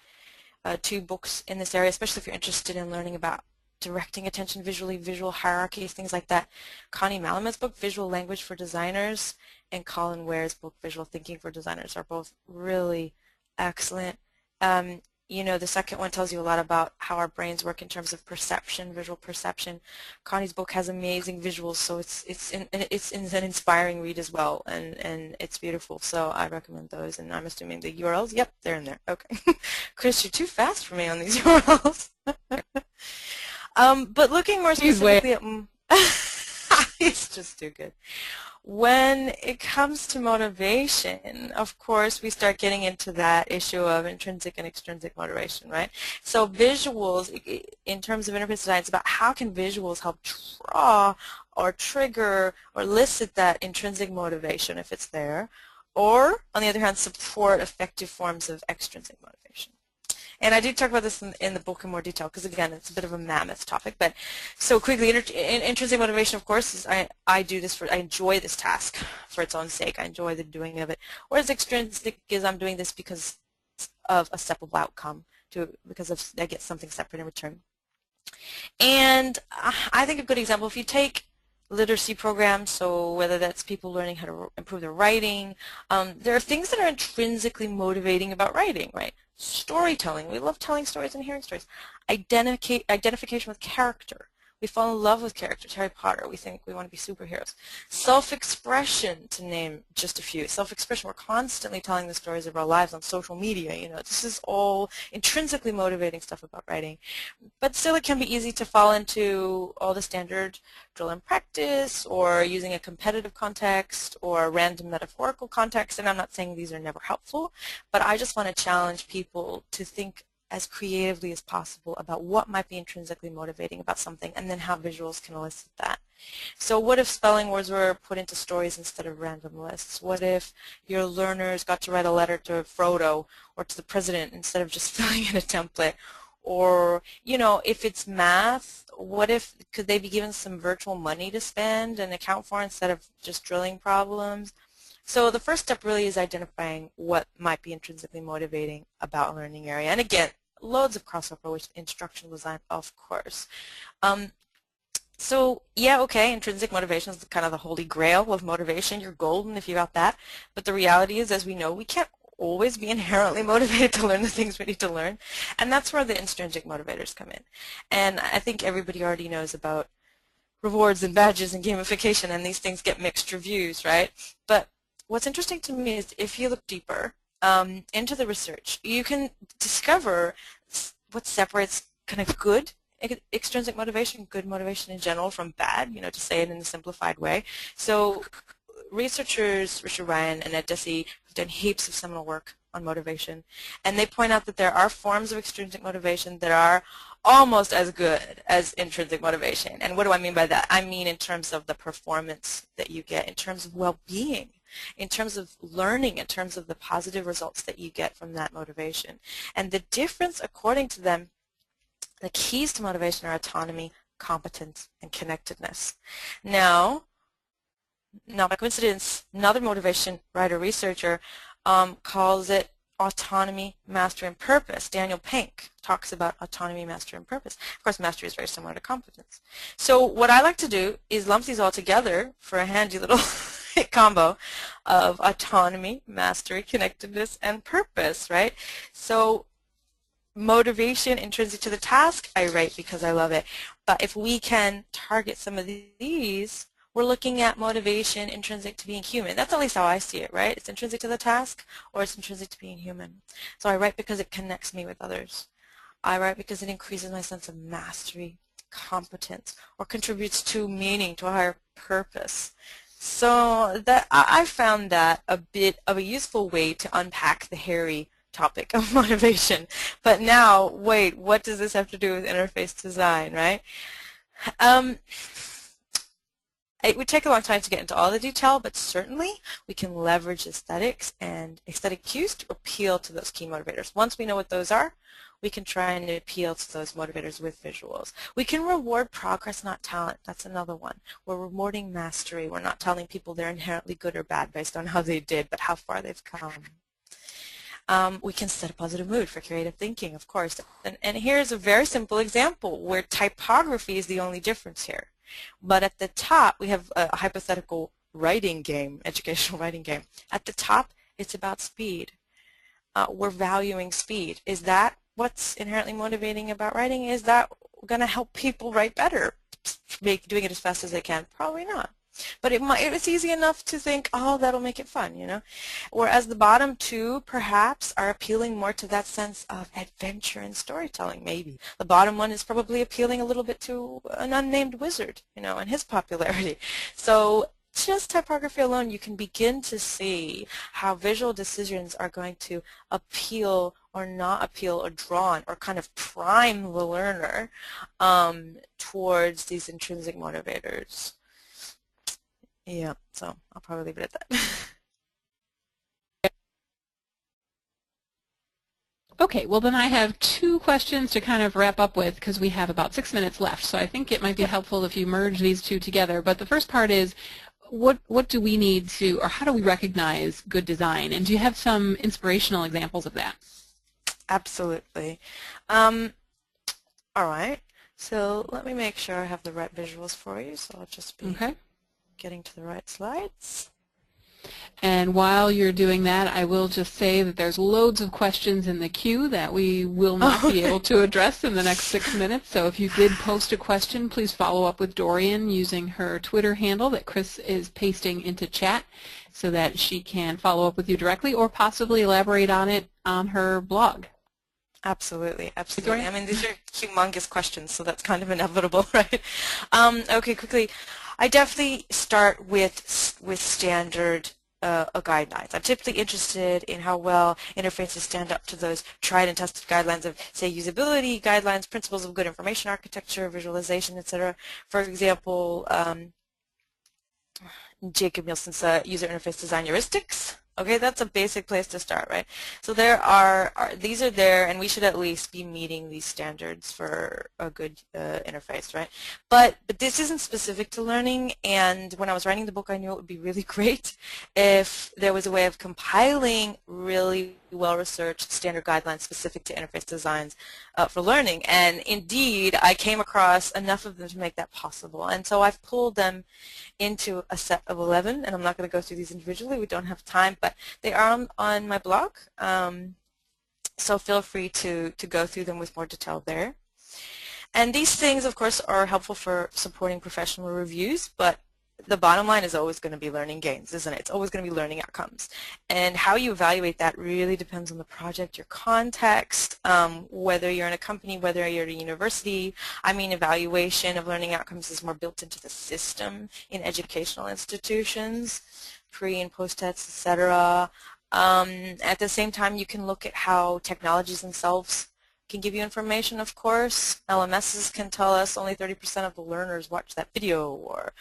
2 books in this area, especially if you're interested in learning about directing attention visually, visual hierarchies, things like that. Connie Malamet's book, Visual Language for Designers, and Colin Ware's book, Visual Thinking for Designers, are both really excellent. You know, the second one tells you a lot about how our brains work in terms of perception, visual perception. Connie's book has amazing visuals, so it's an inspiring read as well, and it's beautiful. So I recommend those, and I'm assuming the URLs. Yep, they're in there. Okay, Chris, you're too fast for me on these URLs. But looking more specifically at it's just too good. When it comes to motivation, of course, we start getting into that issue of intrinsic and extrinsic motivation, right? So visuals, in terms of interface design, it's about how can visuals help draw or trigger or elicit that intrinsic motivation if it's there, or, on the other hand, support effective forms of extrinsic motivation. And I do talk about this in the book in more detail because, again, it's a bit of a mammoth topic. But so quickly, intrinsic motivation, of course, is I enjoy this task for its own sake. I enjoy the doing of it. Whereas extrinsic is I'm doing this because of a separable outcome, because I get something separate in return. And I think a good example, if you take literacy programs, so whether that's people learning how to improve their writing, there are things that are intrinsically motivating about writing, right? Storytelling. We love telling stories and hearing stories. Identification with character. We fall in love with characters. Harry Potter, we think we want to be superheroes. Self-expression, to name just a few. Self-expression, we're constantly telling the stories of our lives on social media. You know, this is all intrinsically motivating stuff about writing. But still, it can be easy to fall into all the standard drill and practice, or using a competitive context, or a random metaphorical context. And I'm not saying these are never helpful, but I just want to challenge people to think as creatively as possible about what might be intrinsically motivating about something, and then how visuals can elicit that. So what if spelling words were put into stories instead of random lists? What if your learners got to write a letter to Frodo or to the president instead of just filling in a template? Or, you know, if it's math, what if, could they be given some virtual money to spend and account for instead of just drilling problems? So the first step really is identifying what might be intrinsically motivating about a learning area. And again, loads of crossover with instructional design, of course. So yeah, okay, intrinsic motivation is kind of the holy grail of motivation. You're golden if you got that. But the reality is, as we know, we can't always be inherently motivated to learn the things we need to learn. And that's where the intrinsic motivators come in. And I think everybody already knows about rewards and badges and gamification, and these things get mixed reviews, right? But what's interesting to me is if you look deeper into the research, you can discover what separates kind of good extrinsic motivation, good motivation in general, from bad, you know, to say it in a simplified way. So researchers, Richard Ryan and Ed Deci, have done heaps of seminal work on motivation, and they point out that there are forms of extrinsic motivation that are almost as good as intrinsic motivation. And what do I mean by that? I mean in terms of the performance that you get, in terms of well-being, in terms of learning, in terms of the positive results that you get from that motivation. And the difference, according to them, the keys to motivation are autonomy, competence, and connectedness. Now by coincidence, another motivation writer, researcher, calls it autonomy, mastery, and purpose. Daniel Pink talks about autonomy, mastery, and purpose. Of course, mastery is very similar to competence. So what I like to do is lump these all together for a handy little combo of autonomy, mastery, connectedness, and purpose, right? So motivation intrinsic to the task, I write because I love it. But if we can target some of these, we're looking at motivation intrinsic to being human. That's at least how I see it, right? It's intrinsic to the task, or it's intrinsic to being human. So I write because it connects me with others. I write because it increases my sense of mastery, competence, or contributes to meaning, to a higher purpose. So that I found that a bit of a useful way to unpack the hairy topic of motivation. But now, wait, what does this have to do with interface design, right? It would take a long time to get into all the detail, but certainly we can leverage aesthetics and aesthetic cues to appeal to those key motivators. Once we know what those are, we can try and appeal to those motivators with visuals. We can reward progress, not talent. That's another one. We're rewarding mastery. We're not telling people they're inherently good or bad based on how they did, but how far they've come. We can set a positive mood for creative thinking, of course. And here's a very simple example where typography is the only difference here. But at the top, we have a hypothetical writing game, educational writing game. At the top, it's about speed. We're valuing speed. Is that what's inherently motivating about writing? Is that going to help people write better, doing it as fast as they can? Probably not. But it's easy enough to think, oh, that'll make it fun, you know. Whereas the bottom two, perhaps, are appealing more to that sense of adventure and storytelling, maybe. The bottom one is probably appealing a little bit to an unnamed wizard, you know, and his popularity. So just typography alone, you can begin to see how visual decisions are going to appeal or not appeal or draw on or kind of prime the learner towards these intrinsic motivators. Yeah, so I'll probably leave it at that. Okay, well then I have two questions to kind of wrap up with because we have about 6 minutes left. So I think it might be helpful if you merge these two together. But the first part is, what do we need to, or how do we recognize good design? And do you have some inspirational examples of that? Absolutely. All right, so let me make sure I have the right visuals for you. So I'll just be getting to the right slides. And while you're doing that, I will just say that there's loads of questions in the queue that we will not be able to address in the next 6 minutes. So if you did post a question, please follow up with Dorian using her Twitter handle that Chris is pasting into chat so that she can follow up with you directly or possibly elaborate on it on her blog. Absolutely, absolutely. I mean, these are humongous questions, so that's kind of inevitable, right? Okay, quickly. I definitely start with standard guidelines. I'm typically interested in how well interfaces stand up to those tried and tested guidelines of, say, usability guidelines, principles of good information architecture, visualization, etc. For example, Jacob Nielsen's user interface design heuristics. Okay, that's a basic place to start, right? So these are there, and we should at least be meeting these standards for a good interface, right? But this isn't specific to learning, and when I was writing the book, I knew it would be really great if there was a way of compiling really well-researched standard guidelines specific to interface designs for learning. And indeed, I came across enough of them to make that possible. And so I've pulled them into a set of 11, and I'm not going to go through these individually. We don't have time, but they are on my blog. So feel free to go through them with more detail there. And these things, of course, are helpful for supporting professional reviews, but the bottom line is always going to be learning gains, isn't it? It's always going to be learning outcomes. And how you evaluate that really depends on the project, your context, whether you're in a company, whether you're at a university. I mean, evaluation of learning outcomes is more built into the system in educational institutions. pre and post tests, etc. At the same time, you can look at how technologies themselves can give you information, of course. LMSs can tell us only 30% of the learners watched that video, or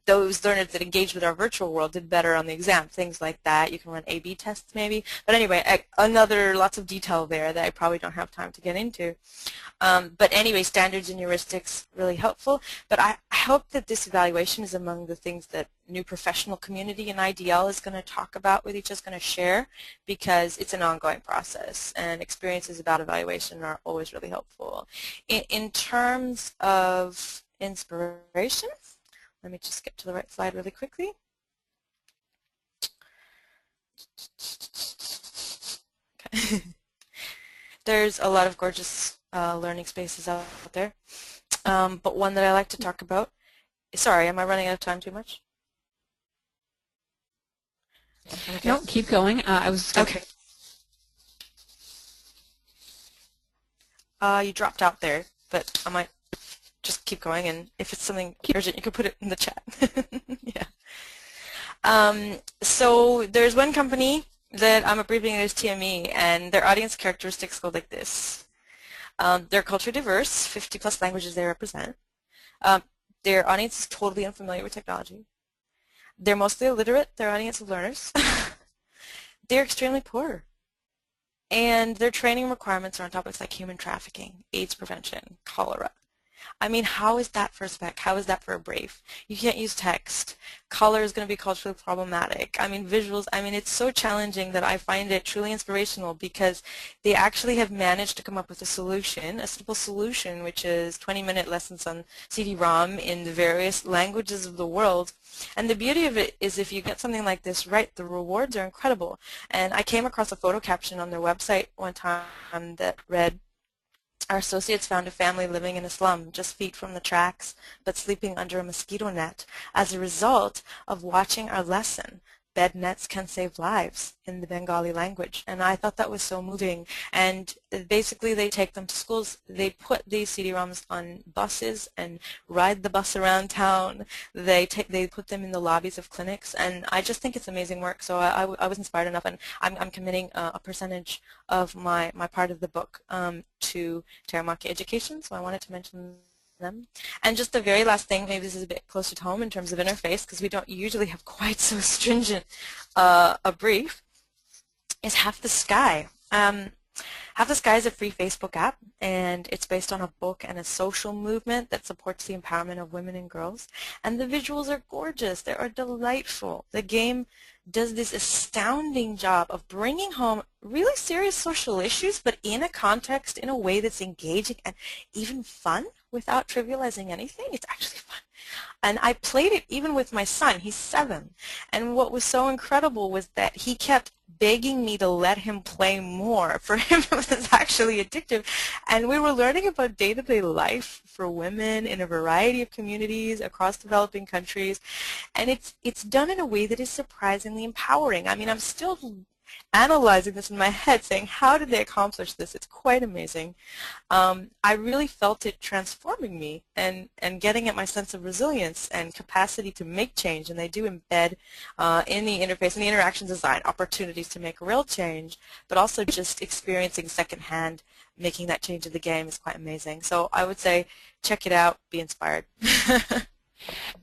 those learners that engaged with our virtual world did better on the exam, things like that. You can run A/B tests maybe. But anyway, lots of detail there that I probably don't have time to get into. But anyway, standards and heuristics really helpful. But I hope that this evaluation is among the things that new professional community and IDL is going to talk about with each other, is going to share, because it's an ongoing process, and experiences about evaluation are always really helpful. In terms of inspiration, let me just get to the right slide really quickly. Okay. There's a lot of gorgeous learning spaces out there, but one that I like to talk about, sorry, am I running out of time too much? Okay. No, keep going. I was okay. You dropped out there, but I might just keep going, and if it's something urgent, you can put it in the chat. Yeah. So there's one company that I'm abbreviating as TME, and their audience characteristics go like this. They're culture diverse, 50+ languages they represent. Their audience is totally unfamiliar with technology. They're mostly illiterate, their audience of learners. They're extremely poor. And their training requirements are on topics like human trafficking, AIDS prevention, cholera. I mean, how is that for a spec? How is that for a brief? You can't use text. Color is going to be culturally problematic. I mean, visuals, I mean, it's so challenging that I find it truly inspirational, because they actually have managed to come up with a solution, a simple solution, which is 20-minute lessons on CD-ROM in the various languages of the world. And the beauty of it is, if you get something like this right, the rewards are incredible. And I came across a photo caption on their website one time that read, "Our associates found a family living in a slum just feet from the tracks, but sleeping under a mosquito net as a result of watching our lesson, Bed Nets Can Save Lives," in the Bengali language. And I thought that was so moving. And basically they take them to schools, they put these CD-ROMs on buses and ride the bus around town, they put them in the lobbies of clinics, and I just think it's amazing work. So I was inspired enough, and I'm committing a percentage of my part of the book to Terramaki Education, so I wanted to mention them. And just the very last thing, maybe this is a bit closer to home in terms of interface, because we don't usually have quite so stringent a brief, is Half the Sky. Half the Sky is a free Facebook app, and it's based on a book and a social movement that supports the empowerment of women and girls. And the visuals are gorgeous. They are delightful. The game does this astounding job of bringing home really serious social issues, but in a context, in a way that's engaging and even fun without trivializing anything. It's actually fun. And I played it even with my son. He's 7. And what was so incredible was that he kept begging me to let him play more. For him, it was actually addictive. And we were learning about day-to-day life for women in a variety of communities across developing countries. And it's done in a way that is surprisingly empowering. I mean, I'm still analyzing this in my head, saying, how did they accomplish this? It's quite amazing. I really felt it transforming me and getting at my sense of resilience and capacity to make change. And they do embed in the interface and the interaction design opportunities to make real change, but also just experiencing secondhand making that change in the game is quite amazing. So I would say check it out, be inspired.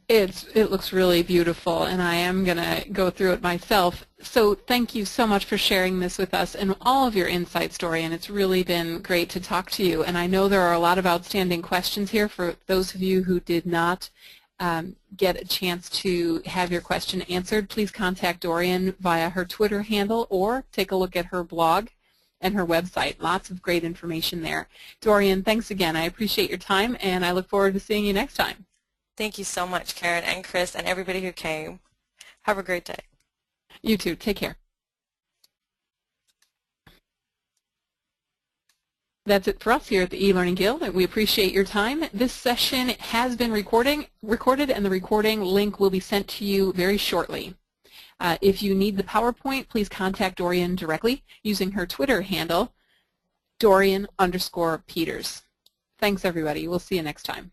It looks really beautiful, and I am going to go through it myself. So thank you so much for sharing this with us and all of your insights, Dorian. It's really been great to talk to you, and I know there are a lot of outstanding questions here. For those of you who did not get a chance to have your question answered, please contact Dorian via her Twitter handle or take a look at her blog and her website. Lots of great information there. Dorian, thanks again. I appreciate your time, and I look forward to seeing you next time. Thank you so much, Karen and Chris and everybody who came. Have a great day. You too. Take care. That's it for us here at the eLearning Guild. We appreciate your time. This session has been recorded, and the recording link will be sent to you very shortly. If you need the PowerPoint, please contact Dorian directly using her Twitter handle, Dorian_Peters. Thanks, everybody. We'll see you next time.